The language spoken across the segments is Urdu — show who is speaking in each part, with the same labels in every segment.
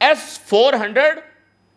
Speaker 1: S-400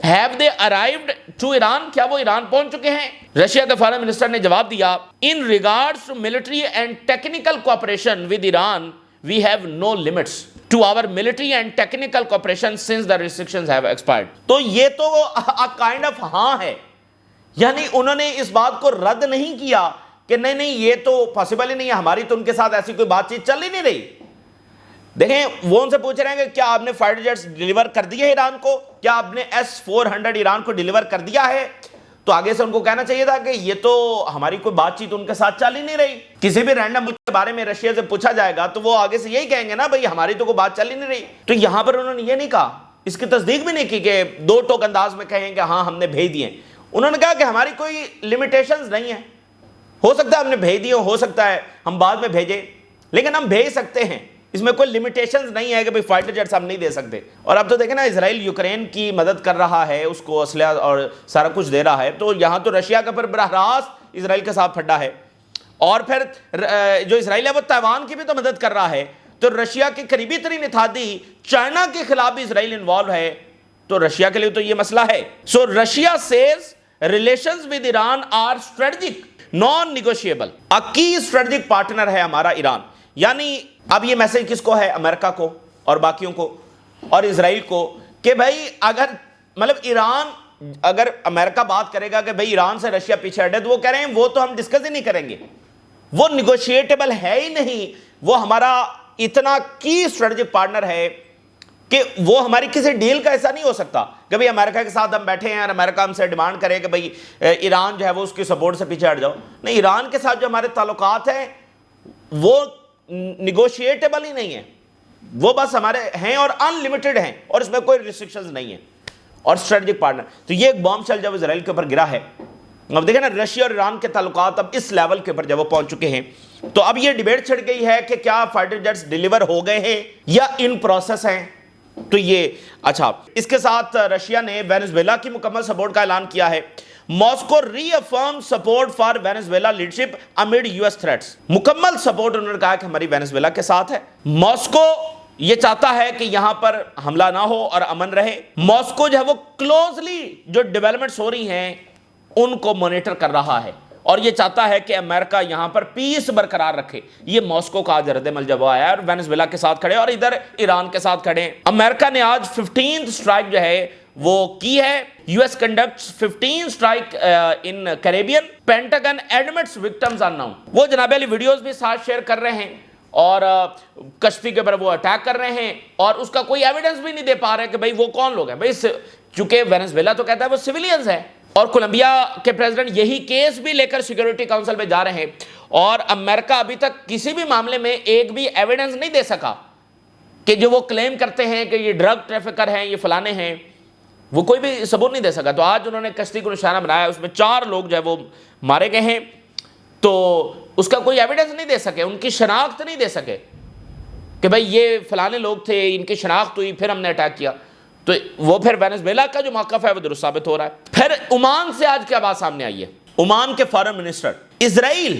Speaker 1: Have they arrived to Iran? کیا وہ ایران پہنچ چکے ہیں؟ رشیا کے فارن منسٹر نے جواب دیا in regards to military and technical cooperation with Iran we have no limits to our military and technical cooperation since the restrictions have expired. تو یہ تو a kind of ہاں ہے، یعنی انہوں نے اس بات کو رد نہیں کیا کہ نہیں یہ تو پاسبل ہی نہیں ہے، ہماری تو ان کے ساتھ ایسی کوئی بات چیت چل ہی نہیں رہی. دیکھیں وہ ان سے پوچھ رہے ہیں کہ کیا آپ نے فائٹر جیٹس ڈیلیور کر دیے ایران کو، کیا آپ نے S-400 ایران کو ڈیلیور کر دیا ہے؟ تو آگے سے ان کو کہنا چاہیے تھا کہ یہ تو ہماری کوئی بات چیت ان کے ساتھ چل ہی نہیں رہی. کسی بھی رینڈم ملک کے بارے میں رشیا سے پوچھا جائے گا تو وہ آگے سے یہی کہیں گے نا بھائی ہماری تو کوئی بات چل ہی نہیں رہی. تو یہاں پر انہوں نے یہ نہیں کہا، اس کی تصدیق بھی نہیں کی کہ دو ٹوک انداز میں کہیں کہ ہاں ہم نے بھیج دیے. انہوں نے کہا کہ ہماری کوئی لمیٹیشنز نہیں ہیں، ہو سکتا ہے ہم نے بھیج دیے، ہو سکتا ہے ہم بعد میں بھیجیں، لیکن ہم بھیج سکتے ہیں، اس میں کوئی لمیٹیشنز نہیں ہے کہ بھئی فائٹر جیٹس ہم نہیں دے سکتے. اور اب تو دیکھیں نا اسرائیل یوکرین کی مدد کر رہا ہے، اس کو اسلحہ اور سارا کچھ دے رہا ہے، تو یہاں تو رشیا کا پر براہ راست اسرائیل کے ساتھ پھڈا ہے. اور پھر جو اسرائیل ہے وہ تائیوان کی بھی تو مدد کر رہا ہے. تو رشیا کے قریبی ترین اتحادی چائنا کے خلاف بھی اسرائیل انوالو ہے، تو رشیا کے لیے تو یہ مسئلہ ہے. So Russia says relations with Iran are strategic non negotiable. A key strategic partner ہے ہمارا ایران. یعنی اب یہ میسج کس کو ہے؟ امریکہ کو اور باقیوں کو اور اسرائیل کو کہ بھائی اگر مطلب ایران، اگر امریکہ بات کرے گا کہ بھئی ایران سے رشیا پیچھے ہٹے، تو وہ کہہ رہے ہیں وہ تو ہم ڈسکس ہی نہیں کریں گے، وہ نیگوشیٹیبل ہے ہی نہیں، وہ ہمارا اتنا کی اسٹریٹجک پارٹنر ہے کہ وہ ہماری کسی ڈیل کا ایسا نہیں ہو سکتا کہ بھئی امریکہ کے ساتھ ہم بیٹھے ہیں اور امریکہ ہم سے ڈیمانڈ کرے کہ بھئی ایران جو ہے وہ اس کی سپورٹ سے پیچھے ہٹ جاؤ. نہیں، ایران کے ساتھ جو ہمارے تعلقات ہیں وہ نیگوشیٹیبل ہی نہیں ہے، وہ بس ہمارے ہیں اور ان لمیٹڈ ہیں اور اس میں کوئی ریسٹرکشنز نہیں ہیں. اور اسٹریٹجک پارٹنر، تو یہ ایک بام شیل جب اسرائیل کے اوپر گرا ہے. اب دیکھیں نا رشیا اور ایران کے تعلقات اب اس لیول کے اوپر جب وہ پہنچ چکے ہیں، تو اب یہ ڈیبیٹ چھڑ گئی ہے کہ کیا فائٹر جیٹس ڈیلیور ہو گئے ہیں یا ان پروسیس ہیں. تو یہ اچھا، اس کے ساتھ رشیا نے وینزویلا کی مکمل سپورٹ کا اعلان کیا ہے. Moscow reaffirm support for Venezuela leadership amid US threats. مکمل سپورٹ انہوں نے کہا کہ ہماری وینزویلا کے ساتھ ہے. ماسکو یہ چاہتا ہے کہ یہاں پر حملہ نہ ہو اور امن رہے. ماسکو جو ہے وہ کلوزلی جو ڈیولپمنٹس ہو رہی ہیں ان کو مانیٹر کر رہا ہے اور یہ چاہتا ہے کہ امریکہ یہاں پر پیس برقرار رکھے. یہ ماسکو کا آج رد عمل جب آیا ہے اور وینزویلا کے ساتھ کھڑے اور ادھر ایران کے ساتھ کھڑے. امریکہ نے آج 15th اسٹرائک جو ہے وہ کی ہے. US conducts 15 strike in Caribbean. Pentagon admits victims unknown. وہ جناب علی ویڈیوز بھی ساتھ شیئر کر رہے ہیں اور کشتی کے اوپر وہ اٹیک کر رہے ہیں اور اس کا کوئی ایویڈنس بھی نہیں دے پا رہے کہ بھئی وہ کون لوگ ہیں. بھئی چونکہ وینزویلا تو کہتا ہے وہ سویلینز ہیں اور کولمبیا کے پریزیڈنٹ یہی کیس بھی لے کر سیکیورٹی کاؤنسل میں جا رہے ہیں اور امریکہ ابھی تک کسی بھی معاملے میں ایک بھی ایویڈنس نہیں دے سکا کہ جو وہ کلیم کرتے ہیں کہ یہ ڈرگ ٹریفکر ہیں، یہ فلانے ہیں، وہ کوئی بھی ثبوت نہیں دے سکا. تو آج انہوں نے کشتی کو نشانہ بنایا، اس میں 4 لوگ جو ہے وہ مارے گئے ہیں، تو اس کا کوئی ایویڈنس نہیں دے سکے، ان کی شناخت نہیں دے سکے کہ بھئی یہ فلانے لوگ تھے، ان کی شناخت ہوئی، پھر ہم نے اٹیک کیا. تو وہ پھر وینزویلا کا جو موقف ہے وہ درست ثابت ہو رہا ہے. پھر عمان سے آج کیا بات سامنے آئی ہے؟ عمان کے foreign minister, Israel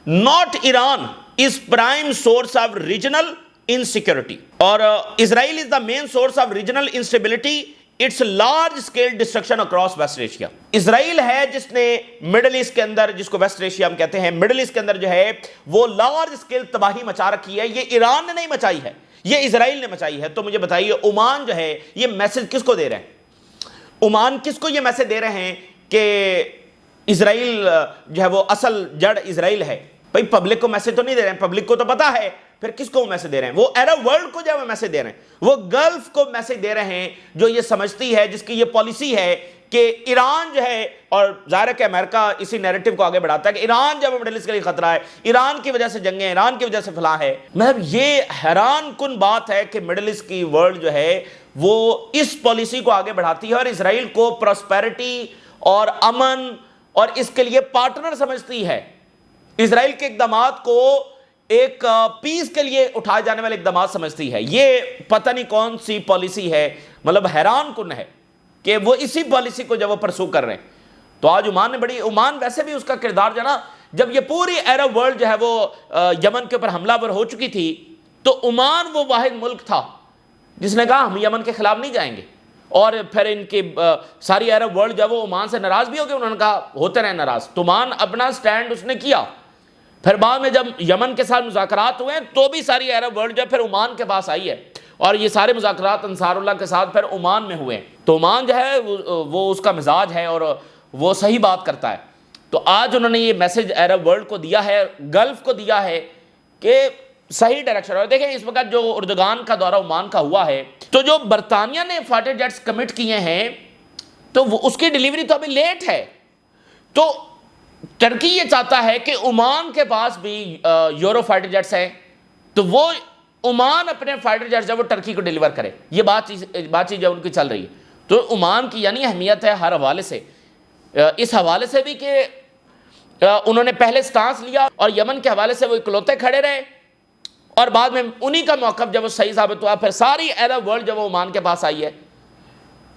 Speaker 1: not Iran is prime source of regional insecurity. اور Israel is the main source of regional instability. It's large scale destruction across West Asia. Israel ہے جس نے مڈل ایسٹ کے اندر، جس کو ویسٹ ایشیا ہم کہتے ہیں، مڈل ایسٹ کے اندر جو ہے وہ لارج اسکیل تباہی مچا رکھی ہے. یہ ایران نے نہیں مچائی ہے، یہ اسرائیل نے مچائی ہے. تو مجھے بتائیے عمان جو ہے یہ میسج کس کو دے رہے ہیں؟ عمان کس کو یہ میسج دے رہے ہیں کہ اسرائیل جو ہے وہ اصل جڑ اسرائیل ہے؟ بھائی پبلک کو میسج تو نہیں دے رہے ہیں، پبلک کو تو پتا ہے. پھر کس کو میسج دے رہے ہیں؟ وہ عرب ورلڈ کو جو ہے میسج دے رہے ہیں، وہ گلف کو میسج دے رہے ہیں جو یہ سمجھتی ہے، جس کی یہ پالیسی ہے کہ ایران جو ہے، اور ظاہر ہے کہ امریکہ اسی نیریٹو کو آگے بڑھاتا ہے کہ ایران جو ہے مڈل ایسٹ کے لیے خطرہ ہے، ایران کی وجہ سے جنگیں، ایران کی وجہ سے فلاں ہے. مطلب یہ حیران کن بات ہے کہ مڈل ایسٹ کی ورلڈ جو ہے وہ اس پالیسی کو آگے بڑھاتی ہے اور اسرائیل کو پراسپیرٹی اور امن اور اس کے لیے پارٹنر سمجھتی ہے. اسرائیل کے اقدامات کو ایک پیس کے لیے اٹھائے جانے والے اقدامات سمجھتی ہے. یہ پتہ نہیں کون سی پالیسی ہے، مطلب حیران کن ہے کہ وہ اسی پالیسی کو جب وہ پرسو کر رہے ہیں. تو آج عمان نے عمان ویسے بھی اس کا کردار جو ہے نا، جب یہ پوری عرب ورلڈ جو ہے وہ یمن کے اوپر حملہ ور ہو چکی تھی، تو عمان وہ واحد ملک تھا جس نے کہا ہم یمن کے خلاف نہیں جائیں گے. اور پھر ان کی ساری عرب ورلڈ جب وہ عمان سے ناراض بھی ہو گئے، انہوں نے کہا ہوتے رہے ناراض، تو عمان اپنا سٹینڈ اس نے کیا. پھر بعد میں جب یمن کے ساتھ مذاکرات ہوئے تو بھی ساری عرب ورلڈ جب پھر عمان کے پاس آئی ہے، اور یہ سارے مذاکرات انصار اللہ کے ساتھ پھر عمان میں ہوئے. تو عمان جو ہے وہ اس کا مزاج ہے اور وہ صحیح بات کرتا ہے. تو آج انہوں نے یہ میسج عرب ورلڈ کو دیا ہے، گلف کو دیا ہے کہ صحیح ڈائریکشن. اور دیکھیں اس وقت جو اردگان کا دورہ عمان کا ہوا ہے، تو جو برطانیہ نے فائٹر جیٹس کمٹ کیے ہیں تو اس کی ڈیلیوری تو ابھی لیٹ ہے. تو ترکی یہ چاہتا ہے کہ عمان کے پاس بھی یورو فائٹر جیٹس ہیں، تو وہ عمان اپنے فائٹر جیٹس جب وہ ترکی کو ڈیلیور کرے. یہ بات چیز جو ان کی چل رہی ہے. تو عمان کی یعنی اہمیت ہے ہر حوالے سے، اس حوالے سے بھی کہ انہوں نے پہلے سٹانس لیا اور یمن کے حوالے سے وہ اکلوتے کھڑے رہے، اور بعد میں انہی کا موقف جب وہ صحیح ثابت ہوا، پھر ساری عرب ورلڈ جب وہ عمان کے پاس آئی ہے،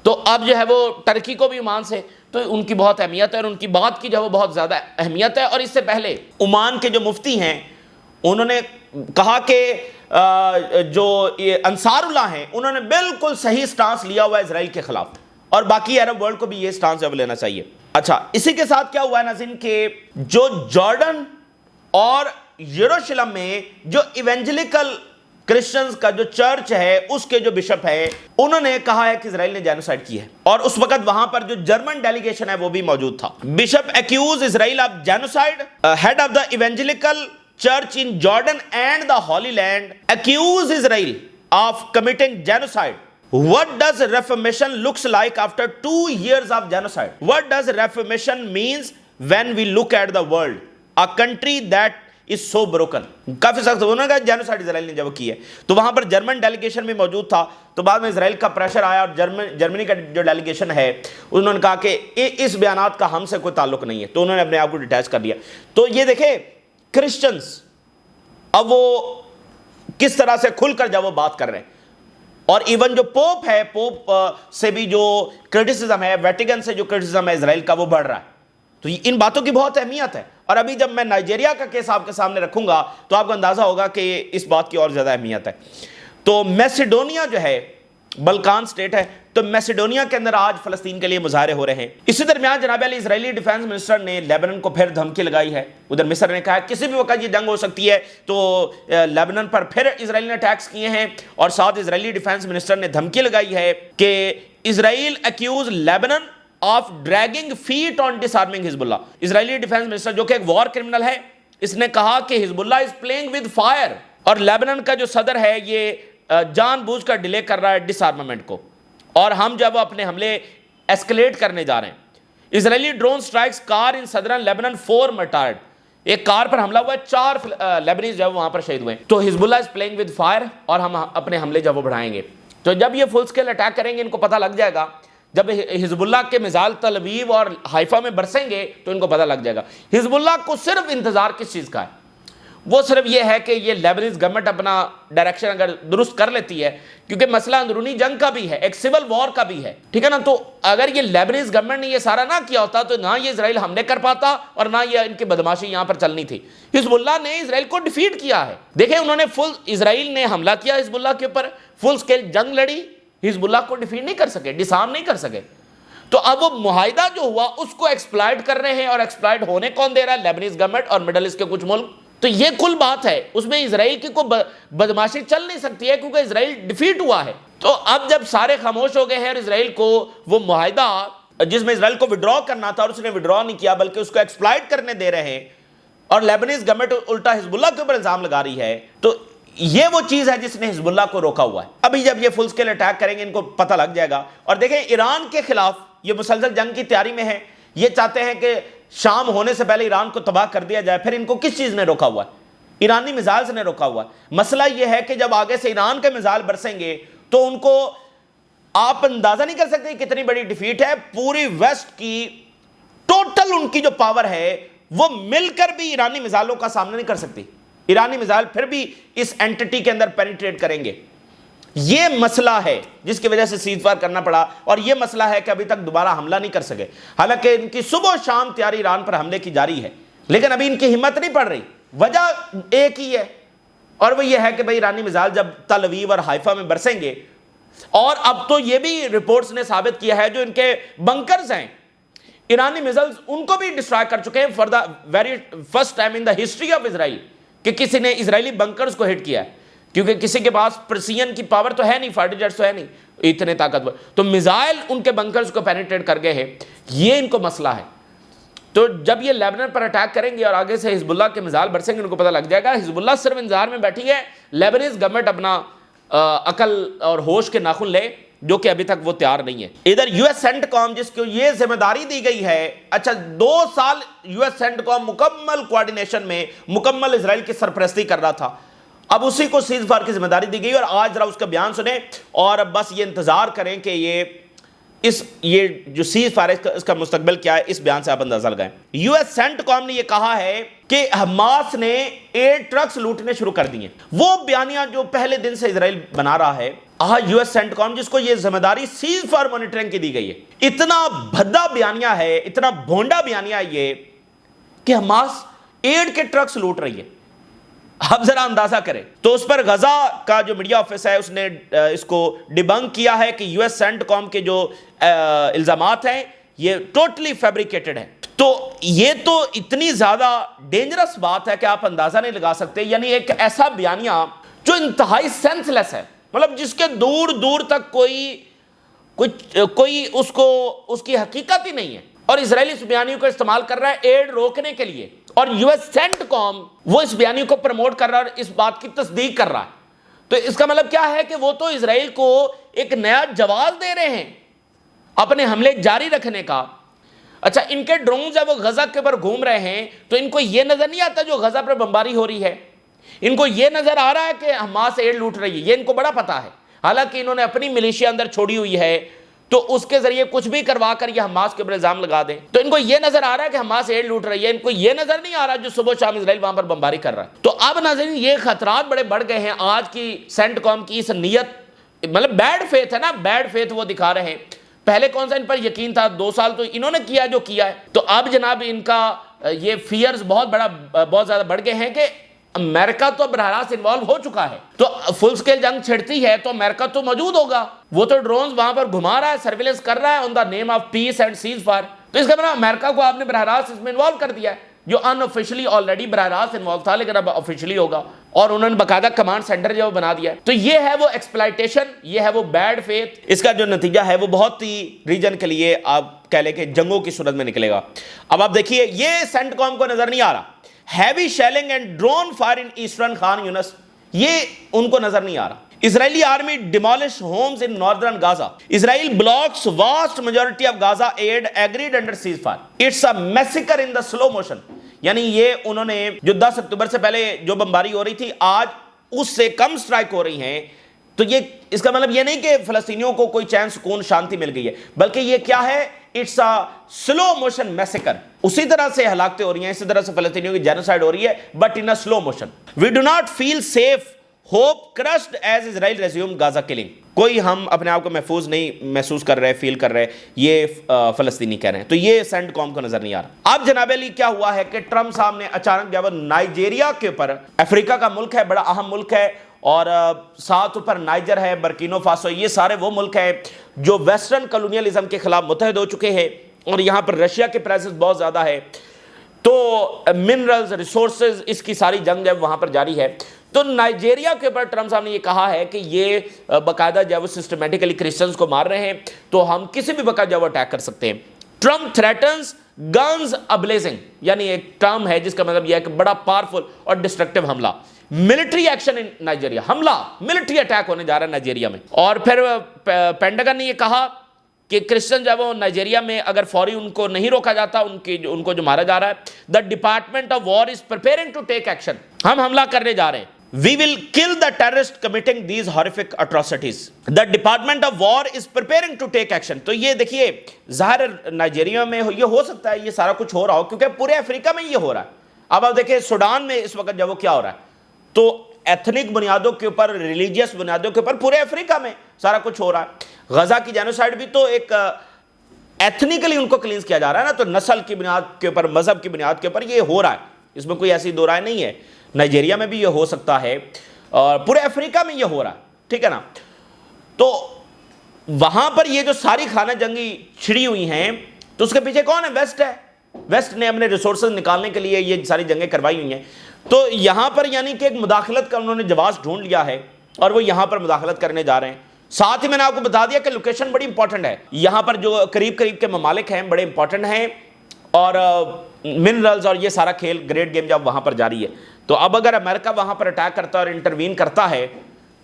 Speaker 1: تو اب جو ہے وہ ترکی کو بھی عمان سے، تو ان کی بہت اہمیت ہے اور ان کی بات کی جو ہے وہ بہت زیادہ اہمیت ہے. اور اس سے پہلے عمان کے جو مفتی ہیں انہوں نے کہا کہ جو انصار اللہ ہیں انہوں نے بالکل صحیح سٹانس لیا ہوا ہے اسرائیل کے خلاف، اور باقی عرب ورلڈ کو بھی یہ سٹانس اب لینا چاہیے. اچھا، اسی کے ساتھ کیا ہوا ہے ناظرین کہ جو جارڈن اور یروشلم میں جو ایونجلیکل کرسچنز کا جو چرچ ہے اس کے جو بشپ ہے انہوں نے کہا ہے کہ اسرائیل نے جینوسائیڈ کی ہے، اور اس وقت وہاں پر جو جرمن ڈیلیگیشن ہے وہ بھی موجود تھا. Bishop accuses Israel of genocide. Head of the evangelical church in Jordan and the Holy Land accuse Israel of committing genocide. What does reformation looks like after 2 years of genocide? What does reformation means when we look at the world, a country that is so broken? کافی سخت انہوں نے کہا جینوسائیڈ اسرائیل نے جب کی ہے. تو وہاں پر جرمن ڈیلیگیشن بھی موجود تھا، تو بعد میں اسرائیل کا پریشر آیا اور جرمنی کا جو ڈیلیگیشن ہے انہوں نے کہا کہ اس بیانات کا ہم سے کوئی تعلق نہیں ہے، تو انہوں نے اپنے آپ کو ڈیٹیچ کر لیا. تو یہ دیکھیں کرسچنز اب وہ کس طرح سے کھل کر جب وہ بات کر رہے ہیں، اور ایون جو پوپ ہے، پوپ سے بھی جو کرٹیسزم ہے، ویٹیکن سے جو کرٹیسزم ہے اسرائیل کا وہ بڑھ رہا ہے. تو ان باتوں کی بہت اہمیت ہے، اور ابھی جب میں نائجیریا کا کیس آپ کے سامنے رکھوں گا تو آپ کو اندازہ ہوگا کہ اس بات کی اور زیادہ اہمیت ہے. تو میسیڈونیا جو ہے بلکان سٹیٹ ہے، تو میسیڈونیا کے اندر آج فلسطین کے لیے مظاہرے ہو رہے ہیں. اسی درمیان جناب علی اسرائیلی ڈیفنس منسٹر نے لیبنن کو پھر دھمکی لگائی ہے. ادھر مصر نے کہا کسی بھی وقت یہ جنگ ہو سکتی ہے، تو لیبنن پر پھر اسرائیل نے اٹیکس کیے ہیں، اور ساتھ اسرائیلی ڈیفنس منسٹر نے دھمکی لگائی ہے کہ Israel accuses Lebanon of dragging feet on disarming Hezbollah. Israeli defence minister جو کہ ایک وار کرمنل ہے، اس نے کہا کہ حزب اللہ از پلینگ ود فائر، اور لیبنن کا جو صدر ہے یہ جان بوجھ کر ڈیلے کر رہا ہے ڈس آرمامنٹ کو، اور ہم جب اپنے حملے ایسکلیٹ کرنے جا رہے ہیں. اسرائیلی ڈرون سٹرائکس کار ان صدرن لیبنن 4 مرٹارڈ. ایک کار پر حملہ ہوا ہے، 4 لیبنیز جب وہاں پر شہید ہوئے. تو حزب اللہ از پلینگ ود فائر، اور ہم اپنے حملے جب وہ بڑھائیں گے. تو جب یہ فل سکیل اٹیک کریں گے ان کو پتہ لگ جائے گا، جب حزب اللہ کے میزائل تل ابیب اور حیفا میں برسیں گے تو ان کو پتہ لگ جائے گا. حزب اللہ کو صرف انتظار کس چیز کا ہے؟ وہ صرف یہ ہے کہ یہ لیبنیز گورنمنٹ اپنا ڈائریکشن اگر درست کر لیتی ہے، کیونکہ مسئلہ اندرونی جنگ کا بھی ہے، ایک سول وار کا بھی ہے، ٹھیک ہے نا. تو اگر یہ لیبنیز گورنمنٹ نے یہ سارا نہ کیا ہوتا تو نہ یہ اسرائیل حملے کر پاتا اور نہ یہ ان کی بدماشی یہاں پر چلنی تھی. حزب اللہ نے اسرائیل کو ڈیفیٹ کیا ہے. دیکھیں انہوں نے اسرائیل نے حملہ کیا حزب اللہ کے اوپر، فل سکیل جنگ لڑی، حزب اللہ کو ڈیفیٹ نہیں کر سکے، ڈسارم نہیں کر سکے. تو اب وہ معاہدہ جو ہوا اس کو ایکسپلائٹ کر رہے ہیں، اور ایکسپلائٹ ہونے کون دے رہا ہے؟ لیبنیز گورنمنٹ اور مڈل ایسٹ کے کچھ ملک. تو یہ کل بات ہے، اس میں اسرائیل کی کوئی بدماشی چل نہیں سکتی ہے کیونکہ اسرائیل ڈیفیٹ ہوا ہے. تو اب جب سارے خاموش ہو گئے ہیں اور اسرائیل کو وہ معاہدہ جس میں اسرائیل کو وڈرا کرنا تھا اور اس نے وڈرا نہیں کیا بلکہ اس کو ایکسپلائٹ کرنے دے رہے ہیں، اور لیبنیز گورنمنٹ الٹا حزب اللہ کے اوپر الزام لگا رہی ہے، تو یہ وہ چیز ہے جس نے حزب اللہ کو روکا ہوا ہے. ابھی جب یہ فل سکیل اٹیک کریں گے ان کو پتہ لگ جائے گا. اور دیکھیں ایران کے خلاف یہ مسلسل جنگ کی تیاری میں ہے، یہ چاہتے ہیں کہ شام ہونے سے پہلے ایران کو تباہ کر دیا جائے. پھر ان کو کس چیز نے روکا ہوا ہے؟ ایرانی میزائل سے نے روکا ہوا ہے. مسئلہ یہ ہے کہ جب آگے سے ایران کے میزائل برسیں گے تو ان کو آپ اندازہ نہیں کر سکتے کتنی بڑی ڈیفیٹ ہے. پوری ویسٹ کی ٹوٹل ان کی جو پاور ہے وہ مل کر بھی ایرانی میزائلوں کا سامنا نہیں کر سکتی. ایرانی میزائل پھر بھی اس اینٹی کے اندر پینیٹریٹ کریں گے. یہ مسئلہ ہے جس کی وجہ سے سیز فائر کرنا پڑا، اور یہ مسئلہ ہے کہ ابھی تک دوبارہ حملہ نہیں کر سکے. حالانکہ ان کی صبح و شام تیاری ایران پر حملے کی جاری ہے، لیکن ابھی ان کی ہمت نہیں پڑ رہی. وجہ ایک ہی ہے، اور وہ یہ ہے کہ بھئی ایرانی میزائل جب تل ابیب اور حیفا میں برسیں گے اور اب تو یہ بھی رپورٹس نے ثابت کیا ہے جو ان کے بنکرز ہیں ایرانی میزائلز ان کو بھی ڈسٹرائے کر چکے ہیں for the very first time in the history of Israel کہ کسی نے اسرائیلی بنکرز کو ہٹ کیا ہے، کیونکہ کسی کے پاس پرسین کی پاور تو ہے نہیں، فائٹر جیٹس تو ہے نہیں اتنے طاقتور، تو میزائل ان کے بنکرز کو پینیٹریٹ کر گئے ہیں، یہ ان کو مسئلہ ہے۔ تو جب یہ لیبنان پر اٹیک کریں گے اور آگے سے حزب اللہ کے میزائل برسیں گے، ان کو پتہ لگ جائے گا حزب اللہ صرف انتظار میں بیٹھی ہے لیبنیز گورنمنٹ اپنا عقل اور ہوش کے ناخن لے، جو کہ ابھی تک وہ تیار نہیں ہے۔ ادھر یو ایس سینٹ کام جس کو یہ ذمہ داری دی گئی ہے، اچھا 2 سال یو ایس سینٹ کام مکمل کوارڈینیشن میں مکمل اسرائیل کی سرپرستی کر رہا تھا، اب اسی کو سیز فائر کی ذمہ داری دی گئی، اور آج ذرا اس کا بیان سنیں اور بس یہ انتظار کریں کہ یہ جو سیز فائر اس کا مستقبل کیا ہے، اس بیان سے آپ اندازہ لگائیں۔ یو ایس سینٹ کام نے یہ کہا ہے کہ حماس نے 8 ٹرکس لوٹنے شروع کر دیے، وہ بیانیہ جو پہلے دن سے اسرائیل بنا رہا ہے، یو ایس سینٹ کام جس کو یہ ذمہ داری سیز فائر مانیٹرنگ کی دی گئی ہے، اتنا بھدا بیانیہ ہے، اتنا بھونڈا بیانیہ ہے یہ کہ حماس 8 کے ٹرکس لوٹ رہی ہے۔ اب ذرا اندازہ کریں تو اس پر غزہ کا جو میڈیا آفس ہے اس نے اس کو ڈیبنک کیا ہے کہ یو ایس سینٹ کام کے جو الزامات ہیں یہ ٹوٹلی فیبریکیٹڈ ہیں۔ تو یہ تو اتنی زیادہ ڈینجرس بات ہے کہ آپ اندازہ نہیں لگا سکتے، یعنی ایک ایسا بیانیہ جو انتہائی سینس لیس ہے، مطلب جس کے دور دور تک کوئی اس کی حقیقت ہی نہیں ہے، اور اسرائیل اس بیانیوں کو استعمال کر رہا ہے ایڈ روکنے کے لیے، اور یو ایس سینٹ کام وہ اس بیانیوں کو پروموٹ کر رہا ہے اور اس بات کی تصدیق کر رہا ہے۔ تو اس کا مطلب کیا ہے کہ وہ تو اسرائیل کو ایک نیا جواز دے رہے ہیں اپنے حملے جاری رکھنے کا۔ اچھا ان کے ڈرونز ہے وہ غزہ کے اوپر گھوم رہے ہیں، تو ان کو یہ نظر نہیں آتا جو غزہ پر بمباری ہو رہی ہے، ان کو یہ نظر آ رہا ہے کہ حماس ایڈ لوٹ رہی ہے، یہ ان کو بڑا پتا ہے، حالانکہ انہوں نے اپنی ملیشیا اندر چھوڑی ہوئی ہے، تو اس کے ذریعے کچھ بھی کروا کر یہ حماس کے اوپر الزام لگا دیں۔ تو ان کو یہ نظر آ رہا ہے کہ حماس ایڈ لوٹ رہی ہے، ان کو یہ نظر نہیں آ رہا جو صبح شام اسرائیل وہاں پر بمباری کر رہا ہے۔ تو اب ناظرین یہ خطرات بڑے بڑھ گئے ہیں، آج کی سینٹ کام کی اس نیت مطلب بیڈ فیتھ ہے نا، بیڈ فیتھ وہ دکھا رہے ہیں۔ پہلے کون سا ان پر یقین تھا، 2 سال تو انہوں نے کیا جو کیا ہے، تو اب جناب ان کا یہ فیئرز بہت زیادہ بڑھ گئے ہیں کہ امریکہ تو براہ راست انوالو ہو چکا ہے، تو فل سکیل جنگ چھڑتی ہے تو امریکہ تو موجود ہوگا، وہ تو ڈرونز وہاں پر گھما رہا ہے، سرویلنس کر رہا ہے on the name of peace and ceasefire, تو اس کا مطلب امریکہ کو آپ نے براہ راست اس میں انوالو کر دیا ہے، جو ان آفیشلی آلریڈی براہ راست انوالو تھا لیکن اب آفیشلی ہوگا، اور انہوں نے باقاعدہ کمانڈ سینٹر جو بنا دیا ہے۔ تو یہ ہے وہ ایکسپلائٹیشن، یہ ہے وہ بیڈ فیتھ، اس کا جو نتیجہ ہے وہ بہت ہی ریجن کے لیے آپ کہہ لیں کہ جنگوں کی صورت میں نکلے گا۔ اب آپ دیکھیے یہ سینٹ کام کو نظر نہیں آ رہا، heavy shelling and drone fire in eastern Khan Younis, یہ ان کو نظر نہیں آ رہا۔ Israeli army demolish homes in northern Gaza, Israel blocks vast majority of Gaza aid agreed under ceasefire, it's a massacre in the slow motion, یعنی یہ انہوں نے جو 10 اکتوبر سے پہلے جو بمباری ہو رہی تھی آج اس سے کم سٹرائک ہو رہی ہیں، تو یہ اس کا مطلب یہ نہیں کہ فلسطینیوں کو کوئی چین سکون شانتی مل گئی ہے، بلکہ یہ کیا ہے، it's a slow motion massacre, اسی طرح سے ہلاکتیں ہو رہی ہیں، اسی طرح سے فلسطینیوں کی جینوسائیڈ ہو رہی ہے، but in a slow motion. We do not feel safe hope crushed as Israel resume Gaza killing, کوئی ہم اپنے آپ کو محفوظ نہیں محسوس کر رہے، فیل کر رہے، یہ فلسطینی کہہ رہے ہیں، تو یہ سینٹ کام کو نظر نہیں آ رہا۔ اب جناب علی کیا ہوا ہے کہ ٹرمپ صاحب نے اچانک جب نائجیریا کے اوپر، افریقہ کا ملک ہے، بڑا اہم ملک ہے، اور ساتھ اوپر نائجر ہے، برکینو فاسو، یہ سارے وہ ملک ہیں جو ویسٹرن کلونیلزم کے خلاف متحد ہو چکے ہیں، اور یہاں پر رشیا کے پریزنس بہت زیادہ ہے، تو منرلز ریسورسز اس کی ساری جنگ ہے وہاں پر جاری ہے۔ تو نائجیریا کے اوپر ٹرمپ صاحب نے یہ کہا ہے کہ یہ باقاعدہ جو ہے وہ سسٹمیٹیکلی کرسچنز کو مار رہے ہیں، تو ہم کسی بھی وقت جو ہے وہ اٹیک کر سکتے ہیں۔ ٹرمپ تھریٹنز گنز ابلیزنگ، یعنی ایک ٹرم ہے جس کا مطلب یہ ہے کہ بڑا پاورفل اور ڈسٹرکٹیو حملہ، ملٹری ایکشن ان نائجیریا، حملہ ملٹری اٹیک ہونے جا رہا ہے نائجیریا میں۔ اور پھر پینٹاگن نے یہ کہا کہ کرسچن جو ہے وہ نائجیریا میں اگر فوری ان کو نہیں روکا جاتا، ان کو جو مارا جا رہا ہے، the department of war is preparing to take action, ہم حملہ کرنے جا رہے ہیں، we will kill the terrorist committing these horrific atrocities, the department of war is preparing to take action۔ تو یہ دیکھیے ظاہر نائجیریا میں یہ ہو سکتا ہے یہ سارا کچھ ہو رہا ہو، کیونکہ پورے افریقہ میں یہ ہو رہا ہے۔ اب آپ دیکھیں سوڈان میں اس وقت جب وہ کیا ہو رہا ہے، تو ایتھنک بنیادوں کے اوپر، ریلیجیس بنیادوں کے اوپر پورے افریقہ میں سارا کچھ ہو رہا ہے۔ غزہ کی جینوسائیڈ بھی تو ایک ایتھنیکلی ان کو کلینز کیا جا رہا ہے نا، تو نسل کی بنیاد کے اوپر، مذہب کی بنیاد کے اوپر یہ ہو رہا ہے، اس میں کوئی ایسی دو رائے نہیں ہے۔ نائجیریا میں بھی یہ ہو سکتا ہے اور پورے افریقہ میں یہ ہو رہا ہے، ٹھیک ہے نا۔ تو وہاں پر یہ جو ساری خانہ جنگی چھڑی ہوئی ہیں تو اس کے پیچھے کون ہے؟ ویسٹ ہے. ویسٹ نے اپنے ریسورسز نکالنے کے لیے یہ ساری جنگیں کروائی ہوئی ہیں. تو یہاں پر یعنی کہ ایک مداخلت کا انہوں نے جواز ڈھونڈ لیا ہے اور وہ یہاں پر مداخلت کرنے جا رہے ہیں. ساتھ ہی میں نے آپ کو بتا دیا کہ لوکیشن بڑی امپورٹنٹ ہے. یہاں پر جو قریب قریب کے ممالک ہیں بڑے امپورٹنٹ ہیں اور منرلز اور یہ سارا کھیل گریٹ گیم جب وہاں پر جاری ہے. تو اب اگر امریکہ وہاں پر اٹیک کرتا ہے اور انٹروین کرتا ہے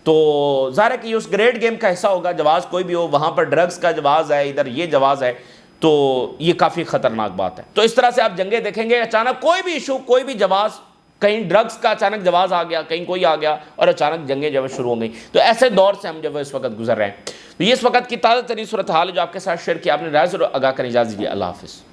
Speaker 1: تو ظاہر ہے کہ اس گریٹ گیم کا حصہ ہوگا. جواز کوئی بھی ہو, وہاں پر ڈرگز کا جواز ہے, ادھر یہ جواز ہے, تو یہ کافی خطرناک بات ہے. تو اس طرح سے آپ جنگیں دیکھیں گے, اچانک کوئی بھی ایشو, کوئی بھی جواز, کہیں ڈرگز کا اچانک جواز آ گیا, کہیں کوئی آ گیا اور اچانک جنگیں جو ہے شروع ہو گئی. تو ایسے دور سے ہم جو ہے اس وقت گزر رہے ہیں. تو یہ اس وقت کی تازہ ترین صورتحال ہے جو آپ کے ساتھ شیئر کیا. آپ نے رائے ضرور آگاہ کریں. اجازت دیجیے. اللہ حافظ.